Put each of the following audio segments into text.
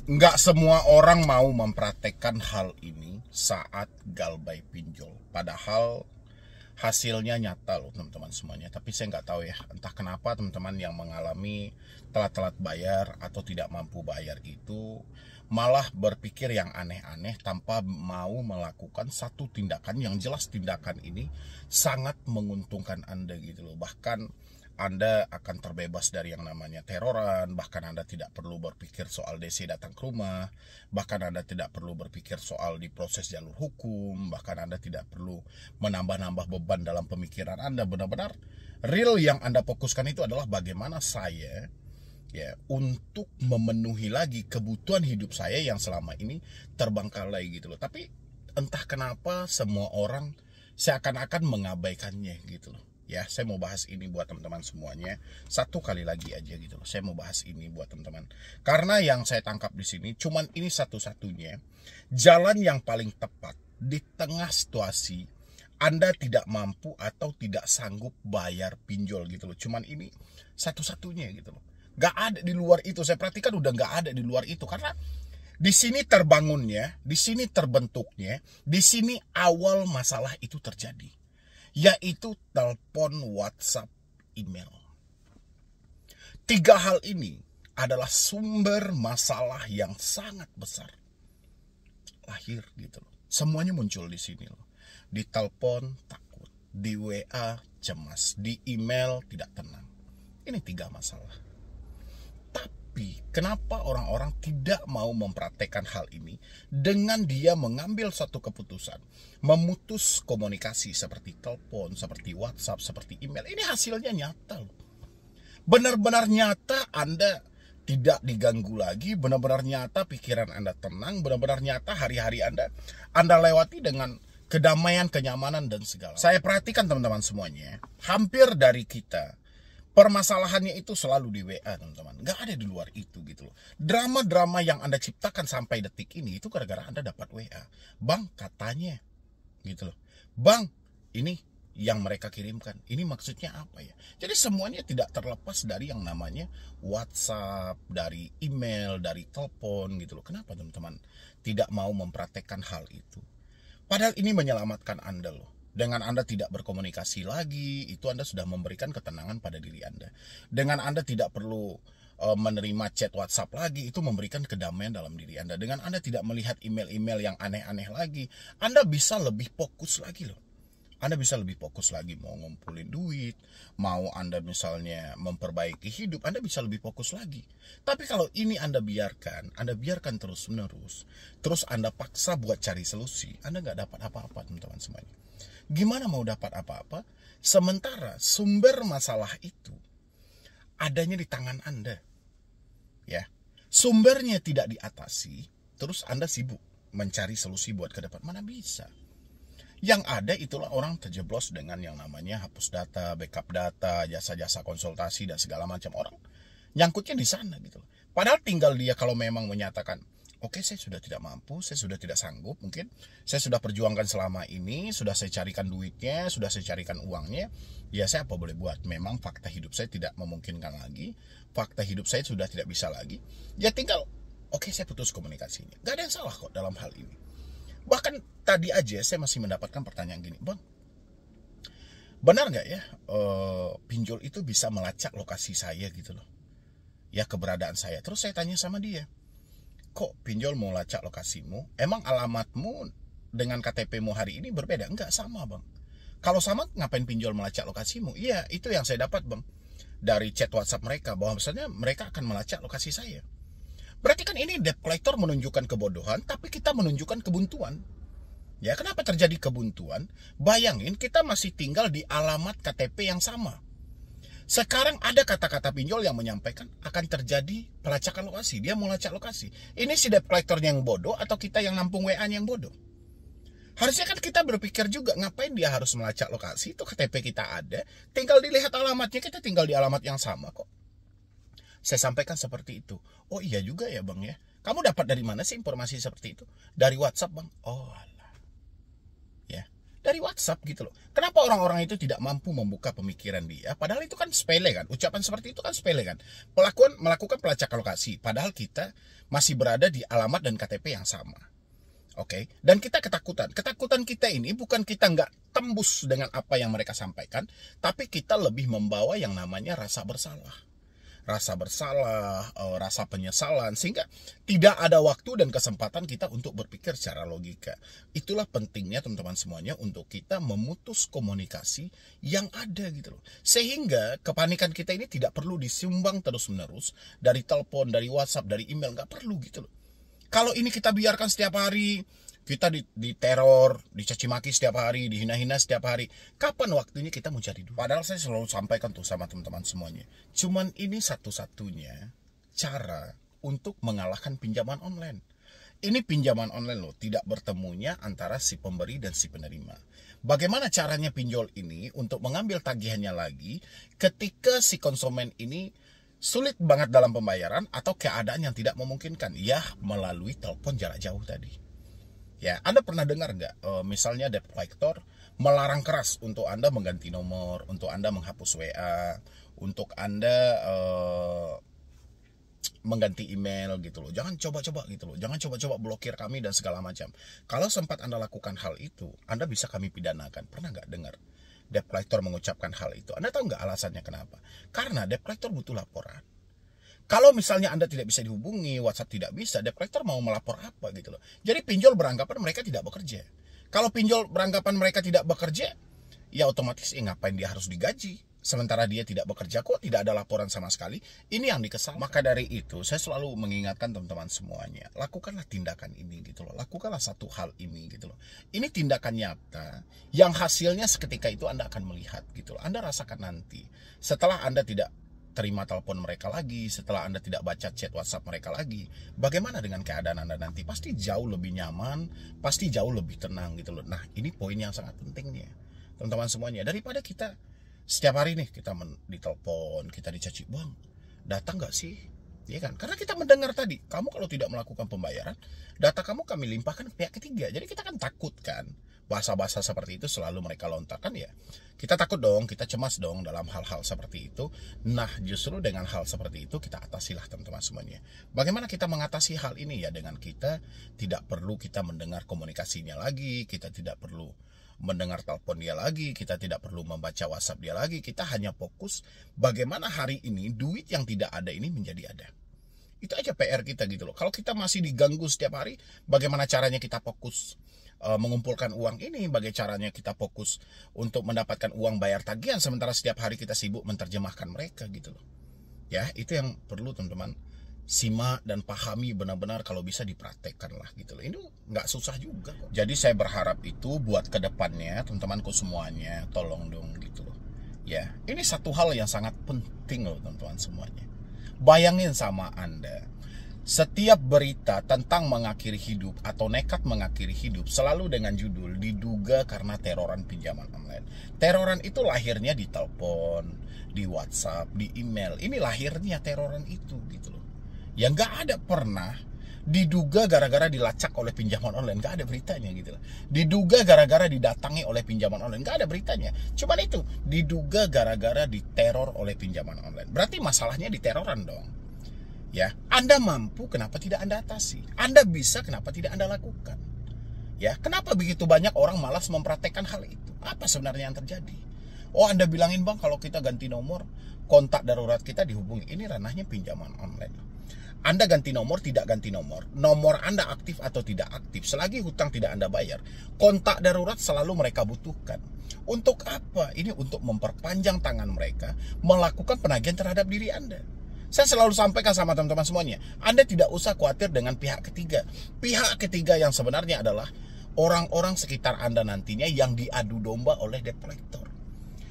Nggak semua orang mau mempraktekkan hal ini saat galbay pinjol. Padahal hasilnya nyata loh teman-teman semuanya. Tapi saya nggak tahu ya, entah kenapa teman-teman yang mengalami telat-telat bayar atau tidak mampu bayar itu malah berpikir yang aneh-aneh tanpa mau melakukan satu tindakan yang jelas tindakan ini sangat menguntungkan Anda gitu loh. Bahkan Anda akan terbebas dari yang namanya teroran, bahkan Anda tidak perlu berpikir soal DC datang ke rumah, bahkan Anda tidak perlu berpikir soal diproses jalur hukum, bahkan Anda tidak perlu menambah-nambah beban dalam pemikiran Anda. Benar-benar real yang Anda fokuskan itu adalah bagaimana saya ya untuk memenuhi lagi kebutuhan hidup saya yang selama ini terbengkalai gitu loh. Tapi entah kenapa semua orang seakan-akan mengabaikannya gitu loh. Ya, saya mau bahas ini buat teman-teman semuanya. Satu kali lagi aja gitu loh. Saya mau bahas ini buat teman-teman. Karena yang saya tangkap di sini cuman ini satu-satunya jalan yang paling tepat di tengah situasi Anda tidak mampu atau tidak sanggup bayar pinjol gitu loh. Cuman ini satu-satunya gitu loh. Gak ada di luar itu. Saya perhatikan udah gak ada di luar itu karena di sini terbangunnya, di sini terbentuknya, di sini awal masalah itu terjadi. Yaitu telepon, WhatsApp, email. 3 hal ini adalah sumber masalah yang sangat besar. Lahir gitu loh. Semuanya muncul di sini loh. Di telepon takut, di WA cemas, di email tidak tenang. Ini 3 masalah. Tapi kenapa orang-orang tidak mau mempraktekkan hal ini dengan dia mengambil suatu keputusan, memutus komunikasi seperti telepon, seperti WhatsApp, seperti email. Ini hasilnya nyata loh. Benar-benar nyata Anda tidak diganggu lagi, benar-benar nyata pikiran Anda tenang, benar-benar nyata hari-hari Anda lewati dengan kedamaian, kenyamanan, dan segala. Saya perhatikan teman-teman semuanya, hampir dari kita permasalahannya itu selalu di WA teman-teman. Gak ada di luar itu gitu loh. Drama-drama yang Anda ciptakan sampai detik ini itu gara-gara Anda dapat WA. Bang katanya gitu loh. Bang ini yang mereka kirimkan. Ini maksudnya apa ya? Jadi semuanya tidak terlepas dari yang namanya WhatsApp, dari email, dari telepon gitu loh. Kenapa teman-teman tidak mau mempraktekkan hal itu? Padahal ini menyelamatkan Anda loh. Dengan Anda tidak berkomunikasi lagi, itu Anda sudah memberikan ketenangan pada diri Anda. Dengan Anda tidak perlu menerima chat WhatsApp lagi, itu memberikan kedamaian dalam diri Anda. Dengan Anda tidak melihat email-email yang aneh-aneh lagi, Anda bisa lebih fokus lagi loh. Anda bisa lebih fokus lagi mau ngumpulin duit, mau Anda misalnya memperbaiki hidup, Anda bisa lebih fokus lagi. Tapi kalau ini Anda biarkan terus-menerus, terus Anda paksa buat cari solusi, Anda nggak dapat apa-apa teman-teman semuanya. Gimana mau dapat apa-apa sementara sumber masalah itu adanya di tangan Anda? Ya. Sumbernya tidak diatasi, terus Anda sibuk mencari solusi buat ke depan. Mana bisa? Yang ada itulah orang terjeblos dengan yang namanya hapus data, backup data, jasa-jasa konsultasi dan segala macam. Orang nyangkutnya di sana gitu. Padahal tinggal dia kalau memang menyatakan, oke, saya sudah tidak mampu, saya sudah tidak sanggup, mungkin saya sudah perjuangkan selama ini, sudah saya carikan duitnya, sudah saya carikan uangnya, ya saya apa boleh buat? Memang fakta hidup saya tidak memungkinkan lagi, fakta hidup saya sudah tidak bisa lagi, ya tinggal, oke, saya putus komunikasinya. Gak ada yang salah kok dalam hal ini. Bahkan tadi aja saya masih mendapatkan pertanyaan gini, Bang, benar gak ya pinjol itu bisa melacak lokasi saya gitu loh, ya keberadaan saya. Terus saya tanya sama dia, kok pinjol mau lacak lokasimu? Emang alamatmu dengan KTP-mu hari ini berbeda? Enggak, sama bang. Kalau sama ngapain pinjol melacak lokasimu? Iya, itu yang saya dapat bang dari chat WhatsApp mereka, bahwa misalnya mereka akan melacak lokasi saya. Berarti kan ini debt collector menunjukkan kebodohan, tapi kita menunjukkan kebuntuan. Ya, kenapa terjadi kebuntuan? Bayangin kita masih tinggal di alamat KTP yang sama. Sekarang ada kata-kata pinjol yang menyampaikan akan terjadi pelacakan lokasi. Dia mau lacak lokasi. Ini si debt collector yang bodoh atau kita yang nampung WA-nya yang bodoh? Harusnya kan kita berpikir juga, ngapain dia harus melacak lokasi? Itu KTP kita ada, tinggal dilihat alamatnya, kita tinggal di alamat yang sama kok. Saya sampaikan seperti itu. Oh iya juga ya bang ya. Kamu dapat dari mana sih informasi seperti itu? Dari WhatsApp bang. Oh alah. Ya, dari dari WhatsApp gitu loh. Kenapa orang-orang itu tidak mampu membuka pemikiran dia? Padahal itu kan sepele kan, ucapan seperti itu kan sepele kan. Melakukan pelacakan lokasi, padahal kita masih berada di alamat dan KTP yang sama. Oke, dan kita ketakutan. Ketakutan kita ini bukan kita nggak tembus dengan apa yang mereka sampaikan, tapi kita lebih membawa yang namanya rasa bersalah. Rasa bersalah, rasa penyesalan, sehingga tidak ada waktu dan kesempatan kita untuk berpikir secara logika. Itulah pentingnya teman-teman semuanya untuk kita memutus komunikasi yang ada gitu loh. Sehingga kepanikan kita ini tidak perlu disumbang terus-menerus dari telepon, dari WhatsApp, dari email, nggak perlu gitu loh. Kalau ini kita biarkan setiap hari, kita diteror, dicaci maki setiap hari, dihina-hina setiap hari, kapan waktunya kita mau cari duit? Padahal saya selalu sampaikan tuh sama teman-teman semuanya. Cuman ini satu-satunya cara untuk mengalahkan pinjaman online. Ini pinjaman online loh, tidak bertemunya antara si pemberi dan si penerima. Bagaimana caranya pinjol ini untuk mengambil tagihannya lagi ketika si konsumen ini sulit banget dalam pembayaran atau keadaan yang tidak memungkinkan? Ya, melalui telepon jarak jauh tadi. Ya, Anda pernah dengar nggak? Misalnya debt collector melarang keras untuk Anda mengganti nomor, untuk Anda menghapus WA, untuk Anda mengganti email gitu loh. Jangan coba-coba gitu loh. Jangan coba-coba blokir kami dan segala macam. Kalau sempat Anda lakukan hal itu, Anda bisa kami pidanakan. Pernah nggak dengar debt collector mengucapkan hal itu? Anda tahu nggak alasannya kenapa? Karena debt collector butuh laporan. Kalau misalnya Anda tidak bisa dihubungi, WhatsApp tidak bisa, debt collector mau melapor apa gitu loh. Jadi pinjol beranggapan mereka tidak bekerja. Kalau pinjol beranggapan mereka tidak bekerja, ya otomatis ngapain dia harus digaji? Sementara dia tidak bekerja kok, tidak ada laporan sama sekali. Ini yang dikesal. Maka dari itu saya selalu mengingatkan teman-teman semuanya, lakukanlah tindakan ini gitu loh. Lakukanlah satu hal ini gitu loh. Ini tindakan nyata yang hasilnya seketika itu Anda akan melihat gitu loh. Anda rasakan nanti setelah Anda tidak terima telepon mereka lagi, setelah Anda tidak baca chat WhatsApp mereka lagi, bagaimana dengan keadaan Anda nanti? Pasti jauh lebih nyaman, pasti jauh lebih tenang gitu loh. Nah, ini poin yang sangat pentingnya teman-teman semuanya. Daripada kita setiap hari nih kita ditelepon, kita dicaci, bang, datang nggak sih? Ya kan? Karena kita mendengar tadi, kamu kalau tidak melakukan pembayaran, data kamu kami limpahkan ke pihak ketiga. Jadi kita kan takut kan, bahasa-bahasa seperti itu selalu mereka lontarkan ya. Kita takut dong, kita cemas dong dalam hal-hal seperti itu. Nah, justru dengan hal seperti itu kita atasilah teman-teman semuanya. Bagaimana kita mengatasi hal ini ya? Dengan kita tidak perlu kita mendengar komunikasinya lagi, kita tidak perlu mendengar telepon dia lagi, kita tidak perlu membaca WhatsApp dia lagi. Kita hanya fokus bagaimana hari ini duit yang tidak ada ini menjadi ada. Itu aja PR kita gitu loh. Kalau kita masih diganggu setiap hari, bagaimana caranya kita fokus mengumpulkan uang ini, bagaimana caranya kita fokus untuk mendapatkan uang bayar tagihan, sementara setiap hari kita sibuk menerjemahkan mereka gitu loh. Ya, itu yang perlu teman-teman simak dan pahami benar-benar, kalau bisa dipraktekkan lah gitu loh. Ini nggak susah juga kok. Jadi saya berharap itu buat kedepannya teman-temanku semuanya, tolong dong gitu loh. Ya, ini satu hal yang sangat penting loh teman-teman semuanya. Bayangin sama Anda, setiap berita tentang mengakhiri hidup atau nekat mengakhiri hidup selalu dengan judul diduga karena teroran pinjaman online. Teroran itu lahirnya di telepon, di WhatsApp, di email. Ini lahirnya teroran itu gitu loh. Yang nggak ada pernah diduga gara-gara dilacak oleh pinjaman online, nggak ada beritanya gitu loh. Diduga gara-gara didatangi oleh pinjaman online, nggak ada beritanya. Cuman itu diduga gara-gara diteror oleh pinjaman online. Berarti masalahnya di teroran dong. Ya, Anda mampu, kenapa tidak Anda atasi? Anda bisa, kenapa tidak Anda lakukan? Ya, kenapa begitu banyak orang malas mempraktekkan hal itu? Apa sebenarnya yang terjadi? Oh, Anda bilangin bang, kalau kita ganti nomor, kontak darurat kita dihubungi. Ini ranahnya pinjaman online. Anda ganti nomor, tidak ganti nomor, nomor Anda aktif atau tidak aktif, selagi hutang tidak Anda bayar, kontak darurat selalu mereka butuhkan. Untuk apa? Ini untuk memperpanjang tangan mereka melakukan penagihan terhadap diri Anda. Saya selalu sampaikan sama teman-teman semuanya, Anda tidak usah khawatir dengan pihak ketiga. Pihak ketiga yang sebenarnya adalah orang-orang sekitar Anda nantinya yang diadu domba oleh debt collector.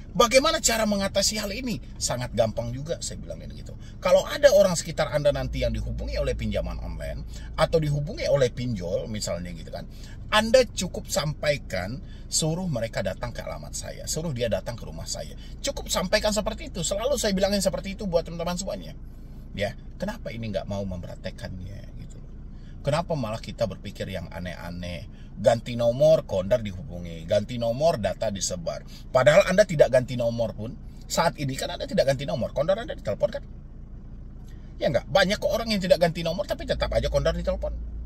Bagaimana cara mengatasi hal ini? Sangat gampang juga, saya bilangin gitu. Kalau ada orang sekitar Anda nanti yang dihubungi oleh pinjaman online atau dihubungi oleh pinjol misalnya gitu kan, Anda cukup sampaikan, suruh mereka datang ke alamat saya, suruh dia datang ke rumah saya. Cukup sampaikan seperti itu. Selalu saya bilangin seperti itu buat teman-teman semuanya. Ya, kenapa ini nggak mau mempraktekannya gitu? Kenapa malah kita berpikir yang aneh-aneh? ganti nomor, Kondar dihubungi, ganti nomor, data disebar. Padahal Anda tidak ganti nomor pun, saat ini kan Anda tidak ganti nomor, Kondar Anda ditelepon kan? Ya enggak, banyak kok orang yang tidak ganti nomor tapi tetap aja Kondar ditelepon.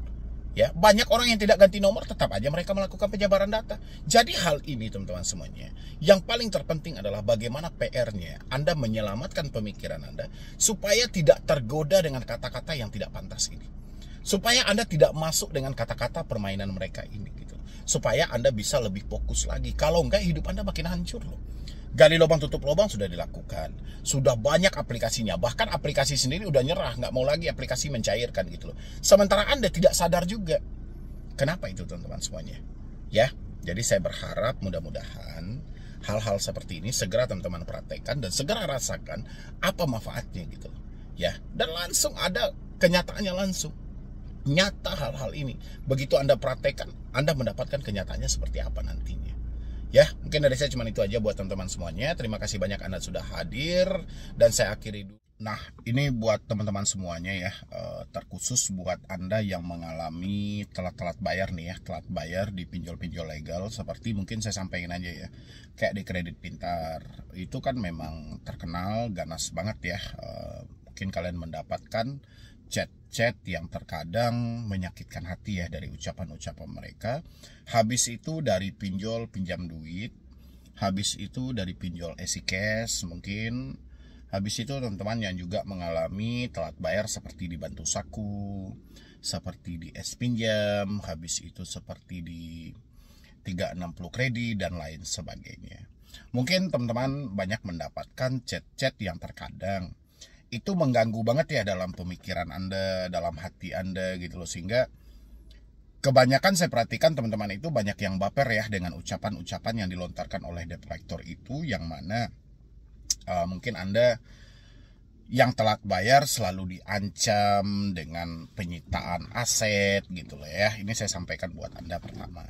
Ya, banyak orang yang tidak ganti nomor tetap aja mereka melakukan penyebaran data. Jadi hal ini teman-teman semuanya, yang paling terpenting adalah bagaimana PR-nya Anda menyelamatkan pemikiran Anda supaya tidak tergoda dengan kata-kata yang tidak pantas ini. Supaya Anda tidak masuk dengan kata-kata permainan mereka ini gitu. Supaya Anda bisa lebih fokus lagi. Kalau enggak hidup Anda makin hancur loh. Gali lubang tutup lubang sudah dilakukan, sudah banyak aplikasinya, bahkan aplikasi sendiri udah nyerah, nggak mau lagi aplikasi mencairkan gitu loh. Sementara Anda tidak sadar juga. Kenapa itu teman-teman semuanya? Ya, jadi saya berharap mudah-mudahan hal-hal seperti ini segera teman-teman praktekkan dan segera rasakan apa manfaatnya gitu loh. Ya, dan langsung ada kenyataannya langsung. Nyata hal-hal ini. Begitu Anda praktekkan, Anda mendapatkan kenyataannya seperti apa nantinya. Ya, mungkin dari saya cuma itu aja buat teman-teman semuanya. Terima kasih banyak Anda sudah hadir dan saya akhiri dulu. Nah, ini buat teman-teman semuanya ya, terkhusus buat Anda yang mengalami telat-telat bayar nih ya, telat bayar di pinjol-pinjol legal seperti mungkin saya sampaikan aja ya, kayak di Kredit Pintar. Itu kan memang terkenal ganas banget ya. Mungkin kalian mendapatkan chat-chat yang terkadang menyakitkan hati ya dari ucapan-ucapan mereka. Habis itu dari pinjol pinjam duit, habis itu dari pinjol EasyCash mungkin, habis itu teman-teman yang juga mengalami telat bayar seperti di Bantu Saku, seperti di S Pinjam, habis itu seperti di 360 Kredit dan lain sebagainya. Mungkin teman-teman banyak mendapatkan chat-chat yang terkadang itu mengganggu banget ya dalam pemikiran Anda, dalam hati Anda gitu loh. Sehingga kebanyakan saya perhatikan teman-teman itu banyak yang baper ya dengan ucapan-ucapan yang dilontarkan oleh debt collector itu, yang mana mungkin Anda yang telat bayar selalu diancam dengan penyitaan aset gitu loh ya. Ini saya sampaikan buat Anda pertama.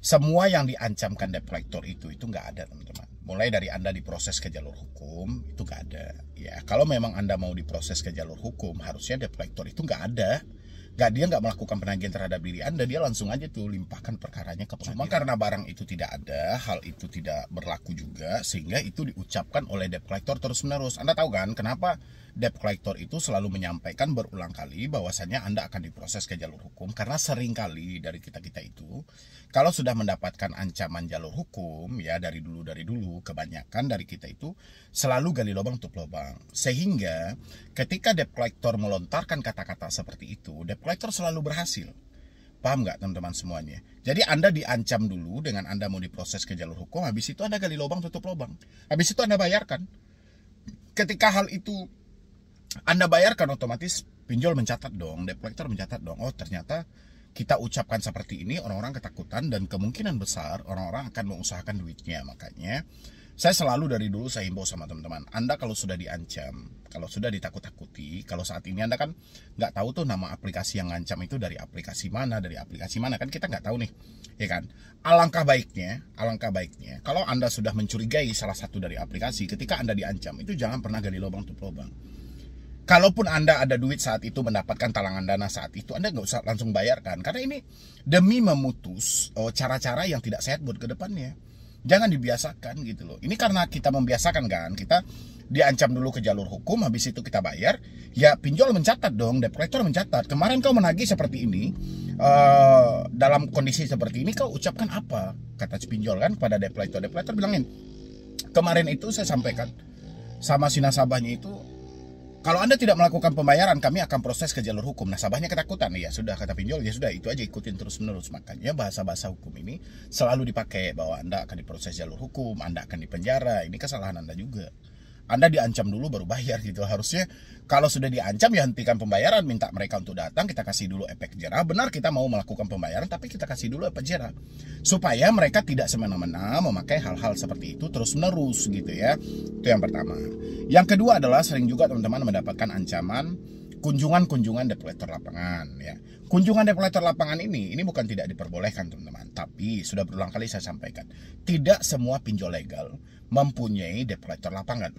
Semua yang diancamkan debt collector itu nggak ada teman-teman. Mulai dari Anda diproses ke jalur hukum itu nggak ada. Ya kalau memang Anda mau diproses ke jalur hukum, harusnya debt collector itu nggak ada. Dia nggak melakukan penagihan terhadap diri Anda, dia langsung aja tuh limpahkan perkaranya ke pengadilan. Cuma karena barang itu tidak ada, hal itu tidak berlaku juga, sehingga itu diucapkan oleh debt collector terus-menerus. Anda tahu kan kenapa debt collector itu selalu menyampaikan berulang kali bahwasannya Anda akan diproses ke jalur hukum? Karena sering kali dari kita-kita itu, kalau sudah mendapatkan ancaman jalur hukum, ya dari dulu, kebanyakan dari kita itu selalu gali lubang tutup lubang. Sehingga ketika debt collector melontarkan kata-kata seperti itu, debt collector selalu berhasil. Paham nggak teman-teman semuanya? Jadi Anda diancam dulu dengan Anda mau diproses ke jalur hukum, habis itu Anda gali lubang tutup lubang. Habis itu Anda bayarkan. Ketika hal itu Anda bayarkan, otomatis pinjol mencatat dong, debt collector mencatat dong. Oh ternyata kita ucapkan seperti ini, orang-orang ketakutan dan kemungkinan besar orang-orang akan mengusahakan duitnya. Makanya saya selalu dari dulu saya himbau sama teman-teman, Anda kalau sudah diancam, kalau sudah ditakut-takuti, kalau saat ini Anda kan nggak tahu tuh nama aplikasi yang ngancam itu dari aplikasi mana kan kita nggak tahu nih, ya kan? Alangkah baiknya kalau Anda sudah mencurigai salah satu dari aplikasi, ketika Anda diancam itu jangan pernah gali lubang tutup lubang. Kalaupun Anda ada duit saat itu, mendapatkan talangan dana saat itu, Anda nggak usah langsung bayarkan. Karena ini demi memutus cara-cara yang tidak sehat buat ke depannya. Jangan dibiasakan gitu loh. Ini karena kita membiasakan kan. Kita diancam dulu ke jalur hukum, habis itu kita bayar. Ya pinjol mencatat dong, debt collector mencatat. Kemarin kau menagih seperti ini, dalam kondisi seperti ini kau ucapkan apa? Kata pinjol kan pada debt collector. Debt collector bilangin, kemarin itu saya sampaikan sama si nasabahnya itu, kalau Anda tidak melakukan pembayaran, kami akan proses ke jalur hukum. Nasabahnya ketakutan. Ya sudah, kata pinjol, ya sudah, itu aja ikutin terus-menerus. Makanya bahasa-bahasa hukum ini selalu dipakai bahwa Anda akan diproses jalur hukum, Anda akan dipenjara. Ini kesalahan Anda juga. Anda diancam dulu baru bayar gitu. Harusnya kalau sudah diancam ya hentikan pembayaran, minta mereka untuk datang, kita kasih dulu efek jerah. Benar kita mau melakukan pembayaran, tapi kita kasih dulu efek jerah. Supaya mereka tidak semena-mena memakai hal-hal seperti itu terus-menerus gitu ya. Itu yang pertama. Yang kedua adalah sering juga teman-teman mendapatkan ancaman kunjungan-kunjungan debt collector lapangan ya. Kunjungan debt collector lapangan ini bukan tidak diperbolehkan teman-teman, tapi sudah berulang kali saya sampaikan, tidak semua pinjol legal mempunyai debt collector lapangan.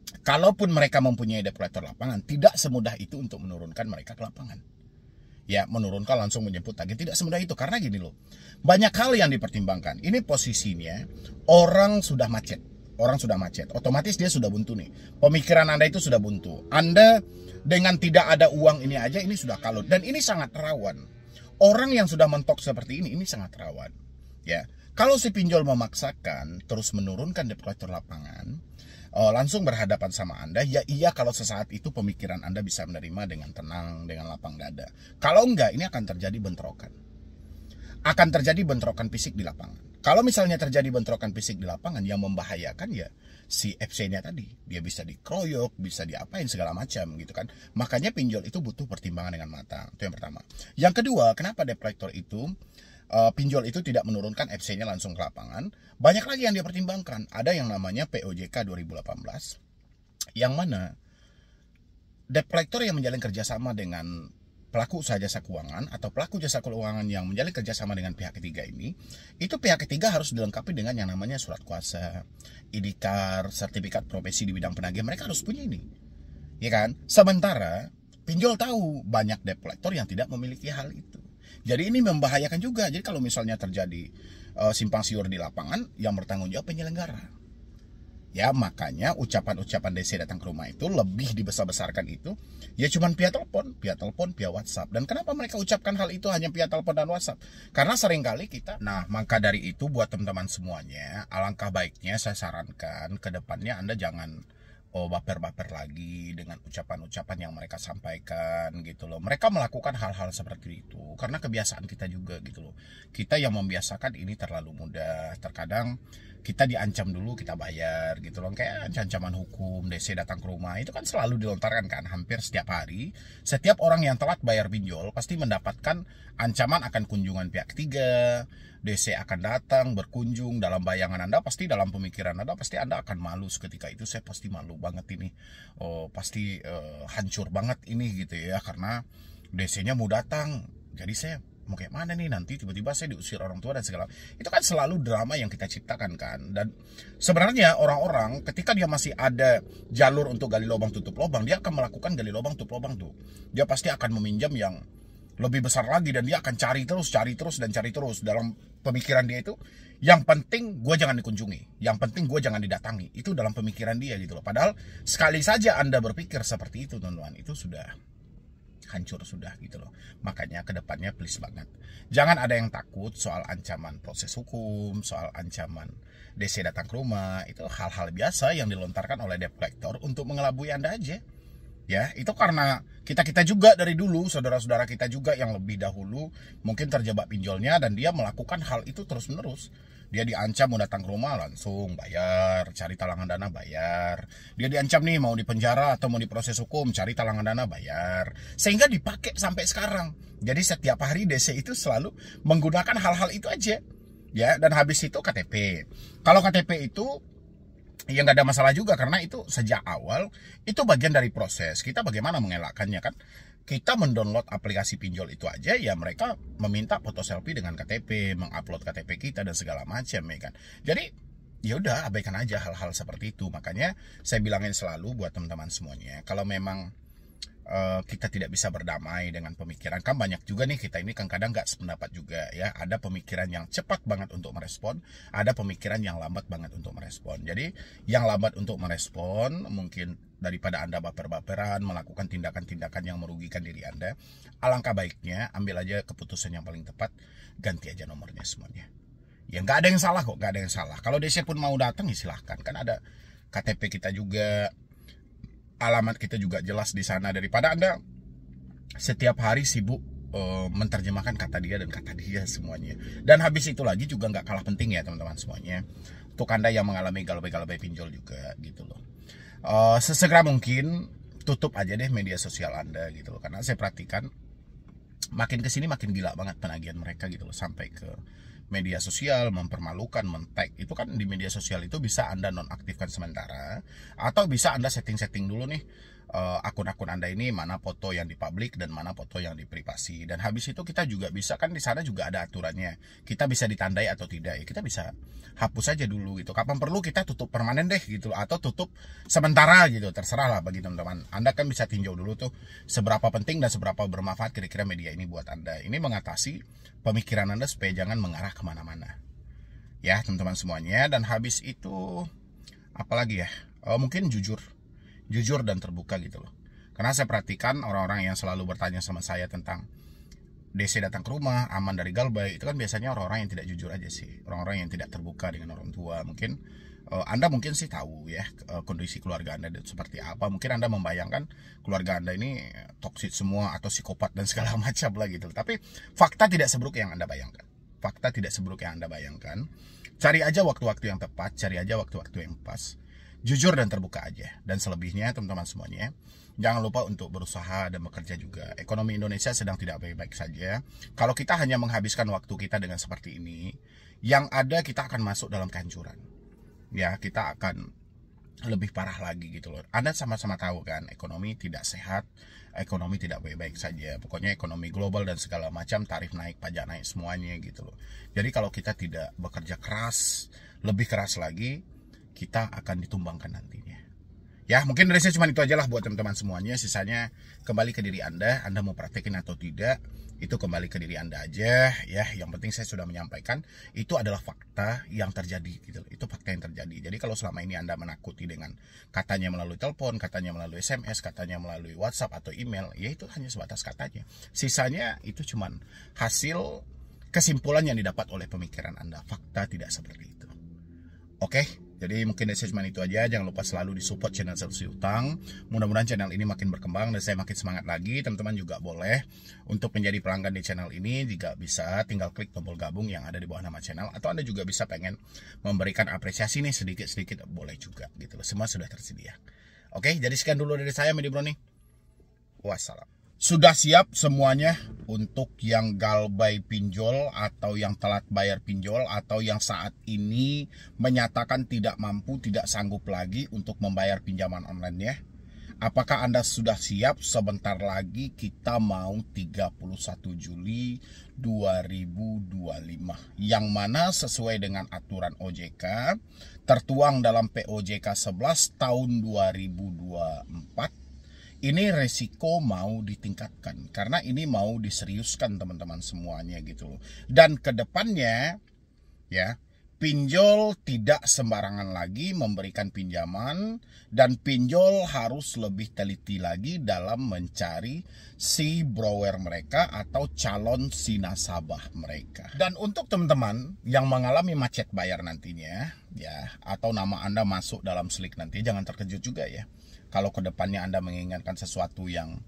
Kalaupun mereka mempunyai debt collector lapangan, tidak semudah itu untuk menurunkan mereka ke lapangan. ya menurunkan langsung menjemput tagih. Tidak semudah itu, karena gini loh, banyak hal yang dipertimbangkan. Ini posisinya orang sudah macet, otomatis dia sudah buntu nih. Pemikiran Anda itu sudah buntu. Anda dengan tidak ada uang ini aja ini sudah kalut, dan ini sangat rawan. Orang yang sudah mentok seperti ini sangat rawan. Ya, kalau si pinjol memaksakan terus menurunkan debt collector lapangan, langsung berhadapan sama Anda, ya iya kalau sesaat itu pemikiran Anda bisa menerima dengan tenang, dengan lapang dada. Kalau enggak, ini akan terjadi bentrokan. Akan terjadi bentrokan fisik di lapangan. Kalau misalnya terjadi bentrokan fisik di lapangan yang membahayakan, ya si FC-nya tadi, dia bisa dikeroyok, bisa diapain segala macam gitu kan. Makanya pinjol itu butuh pertimbangan dengan matang. Itu yang pertama. Yang kedua, kenapa debt collector itu pinjol itu tidak menurunkan FC-nya langsung ke lapangan? Banyak lagi yang dia pertimbangkan. Ada yang namanya POJK 2018, yang mana debt collector yang menjalin kerjasama dengan pelaku usaha jasa keuangan atau pelaku jasa keuangan yang menjalin kerjasama dengan pihak ketiga ini, itu pihak ketiga harus dilengkapi dengan yang namanya surat kuasa, IDKAR, sertifikat profesi di bidang penagih. Mereka harus punya ini, ya kan? Sementara pinjol tahu banyak debt collector yang tidak memiliki hal itu. Jadi ini membahayakan juga. Jadi kalau misalnya terjadi simpang siur di lapangan, yang bertanggung jawab penyelenggara. Ya, makanya ucapan-ucapan DC datang ke rumah itu lebih dibesar-besarkan itu, ya cuman via telepon, via WhatsApp. Dan kenapa mereka ucapkan hal itu hanya via telepon dan WhatsApp? Karena seringkali kita, maka dari itu buat teman-teman semuanya, alangkah baiknya saya sarankan ke depannya Anda jangan baper-baper lagi dengan ucapan-ucapan yang mereka sampaikan gitu loh. Mereka melakukan hal-hal seperti itu karena kebiasaan kita juga gitu loh. Kita yang membiasakan ini terlalu mudah. Terkadang kita diancam dulu kita bayar gitu loh. Kayak ancaman hukum, DC datang ke rumah, itu kan selalu dilontarkan kan hampir setiap hari. Setiap orang yang telat bayar pinjol pasti mendapatkan ancaman akan kunjungan pihak ketiga. DC akan datang berkunjung. Dalam bayangan Anda pasti, dalam pemikiran Anda pasti Anda akan malu ketika itu. Saya pasti malu banget ini, pasti hancur banget ini gitu ya, karena DC-nya mau datang. Jadi saya mau kayak mana nih, nanti tiba-tiba saya diusir orang tua dan segala. Itu kan selalu drama yang kita ciptakan kan. Dan sebenarnya orang-orang ketika dia masih ada jalur untuk gali lubang tutup lubang, dia akan melakukan gali lubang tutup lubang tuh. Dia pasti akan meminjam yang lebih besar lagi, dan dia akan cari terus dalam pemikiran dia itu. Yang penting gue jangan dikunjungi, yang penting gue jangan didatangi. Itu dalam pemikiran dia gitu loh. Padahal sekali saja Anda berpikir seperti itu teman-teman, itu sudah hancur sudah gitu loh. Makanya kedepannya please banget, jangan ada yang takut soal ancaman proses hukum, soal ancaman DC datang ke rumah. Itu hal-hal biasa yang dilontarkan oleh debt collector untuk mengelabui Anda aja. Ya, itu karena kita juga dari dulu, saudara-saudara kita juga yang lebih dahulu mungkin terjebak pinjolnya, dan dia melakukan hal itu terus-menerus. Dia diancam mau datang ke rumah langsung bayar, cari talangan dana bayar. Dia diancam nih mau dipenjara atau mau diproses hukum, cari talangan dana bayar. Sehingga dipakai sampai sekarang. Jadi setiap hari DC itu selalu menggunakan hal-hal itu aja. Ya, dan habis itu KTP. Kalau KTP itu ya nggak ada masalah juga, karena itu sejak awal itu bagian dari proses. Kita bagaimana mengelakkannya kan? Kita mendownload aplikasi pinjol itu aja, ya mereka meminta foto selfie dengan KTP, mengupload KTP kita dan segala macam ya kan. Jadi ya udah abaikan aja hal-hal seperti itu. Makanya saya bilangin selalu buat teman-teman semuanya, kalau memang kita tidak bisa berdamai dengan pemikiran, kan banyak juga nih kita ini kan kadang nggak sependapat juga ya. Ada pemikiran yang cepat banget untuk merespon, ada pemikiran yang lambat banget untuk merespon. Jadi yang lambat untuk merespon, mungkin daripada Anda baper-baperan melakukan tindakan-tindakan yang merugikan diri Anda, alangkah baiknya ambil aja keputusan yang paling tepat, ganti aja nomornya semuanya. Ya nggak ada yang salah kok, nggak ada yang salah. Kalau DC pun mau datang ya silahkan, kan ada KTP kita juga, alamat kita juga jelas di sana. Daripada Anda setiap hari sibuk menerjemahkan kata dia dan kata dia semuanya. Dan habis itu lagi juga nggak kalah penting ya teman-teman semuanya, untuk Anda yang mengalami galbay-galbay pinjol juga gitu loh. Sesegera mungkin tutup aja deh media sosial Anda gitu loh, karena saya perhatikan makin kesini makin gila banget penagihan mereka gitu loh, sampai ke media sosial mempermalukan, men-tag. Itu kan di media sosial itu bisa Anda nonaktifkan sementara, atau bisa Anda setting-setting dulu nih akun-akun Anda ini mana foto yang dipublik dan mana foto yang diprivasi. Dan habis itu kita juga bisa, kan di sana juga ada aturannya. Kita bisa ditandai atau tidak ya. Kita bisa hapus aja dulu gitu. Kapan perlu kita tutup permanen deh gitu, atau tutup sementara gitu. Terserah lah bagi teman-teman. Anda kan bisa tinjau dulu tuh seberapa penting dan seberapa bermanfaat kira-kira media ini buat Anda. Ini mengatasi pemikiran Anda supaya jangan mengarah kemana-mana. Ya teman-teman semuanya. Dan habis itu apalagi ya? Mungkin jujur dan terbuka gitu loh. Karena saya perhatikan orang-orang yang selalu bertanya sama saya tentang DC datang ke rumah, aman dari galbay, itu kan biasanya orang-orang yang tidak jujur aja sih. Orang-orang yang tidak terbuka dengan orang tua. Mungkin Anda mungkin sih tahu ya kondisi keluarga Anda seperti apa. Mungkin Anda membayangkan keluarga Anda ini toksik semua atau psikopat dan segala macam lah gitu. Tapi fakta tidak seburuk yang Anda bayangkan. Fakta tidak seburuk yang Anda bayangkan. Cari aja waktu-waktu yang tepat, cari aja waktu-waktu yang pas. Jujur dan terbuka aja. Dan selebihnya teman-teman semuanya, jangan lupa untuk berusaha dan bekerja juga. Ekonomi Indonesia sedang tidak baik-baik saja. Kalau kita hanya menghabiskan waktu kita dengan seperti ini, yang ada kita akan masuk dalam kehancuran. Ya, kita akan lebih parah lagi gitu loh. Anda sama-sama tahu kan, ekonomi tidak sehat, ekonomi tidak baik-baik saja. Pokoknya ekonomi global dan segala macam, tarif naik, pajak naik, semuanya gitu loh. Jadi kalau kita tidak bekerja keras, lebih keras lagi, kita akan ditumbangkan nantinya. Ya mungkin dari saya cuma itu aja lah buat teman-teman semuanya. Sisanya kembali ke diri Anda mau praktekin atau tidak, itu kembali ke diri Anda aja ya. Yang penting saya sudah menyampaikan, itu adalah fakta yang terjadi gitu. Itu fakta yang terjadi. Jadi kalau selama ini Anda menakuti dengan katanya melalui telepon, katanya melalui SMS, katanya melalui WhatsApp atau email, ya itu hanya sebatas katanya. Sisanya itu cuma hasil kesimpulan yang didapat oleh pemikiran Anda. Fakta tidak seperti itu. Oke, jadi mungkin dari saya cuma itu aja. Jangan lupa selalu disupport channel Solusi Utang. Mudah-mudahan channel ini makin berkembang dan saya makin semangat lagi. Teman-teman juga boleh untuk menjadi pelanggan di channel ini. Jika bisa, tinggal klik tombol gabung yang ada di bawah nama channel. Atau Anda juga bisa pengen memberikan apresiasi nih sedikit-sedikit, boleh juga gitu. Semua sudah tersedia. Oke, jadi sekian dulu dari saya, Medi Broni. Wassalam. Sudah siap semuanya untuk yang galbay pinjol atau yang telat bayar pinjol atau yang saat ini menyatakan tidak mampu, tidak sanggup lagi untuk membayar pinjaman online-nya? Apakah Anda sudah siap? Sebentar lagi kita mau 31 Juli 2025. Yang mana sesuai dengan aturan OJK tertuang dalam POJK 11 tahun 2024. Ini resiko mau ditingkatkan karena ini mau diseriuskan teman-teman semuanya gitu loh. Dan kedepannya ya, pinjol tidak sembarangan lagi memberikan pinjaman, dan pinjol harus lebih teliti lagi dalam mencari si borrower mereka atau calon si nasabah mereka. Dan untuk teman-teman yang mengalami macet bayar nantinya ya, atau nama Anda masuk dalam slik nanti, jangan terkejut juga ya. Kalau kedepannya Anda menginginkan sesuatu yang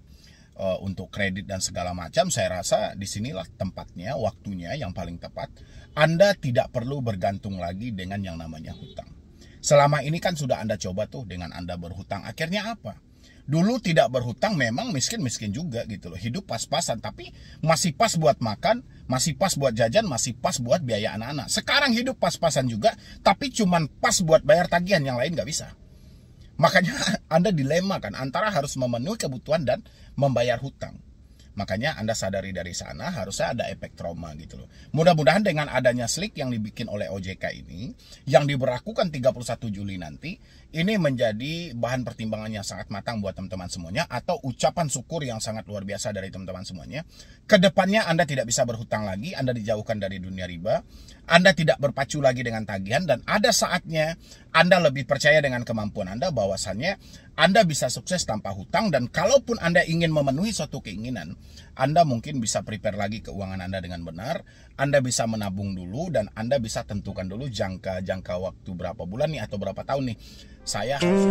untuk kredit dan segala macam, saya rasa disinilah tempatnya, waktunya yang paling tepat. Anda tidak perlu bergantung lagi dengan yang namanya hutang. Selama ini kan sudah Anda coba tuh dengan Anda berhutang. Akhirnya apa? Dulu tidak berhutang memang miskin-miskin juga gitu loh. Hidup pas-pasan, tapi masih pas buat makan, masih pas buat jajan, masih pas buat biaya anak-anak. Sekarang hidup pas-pasan juga, tapi cuman pas buat bayar tagihan, yang lain nggak bisa. Makanya Anda dilema kan antara harus memenuhi kebutuhan dan membayar hutang. Makanya Anda sadari dari sana harusnya ada efek trauma gitu loh. Mudah-mudahan dengan adanya slik yang dibikin oleh OJK ini, yang diberlakukan 31 Juli nanti, ini menjadi bahan pertimbangan yang sangat matang buat teman-teman semuanya, atau ucapan syukur yang sangat luar biasa dari teman-teman semuanya. Kedepannya Anda tidak bisa berhutang lagi, Anda dijauhkan dari dunia riba, Anda tidak berpacu lagi dengan tagihan, dan ada saatnya Anda lebih percaya dengan kemampuan Anda, bahwasannya Anda bisa sukses tanpa hutang. Dan kalaupun Anda ingin memenuhi suatu keinginan, Anda mungkin bisa prepare lagi keuangan Anda dengan benar, Anda bisa menabung dulu, dan Anda bisa tentukan dulu jangka waktu berapa bulan nih atau berapa tahun nih saya harus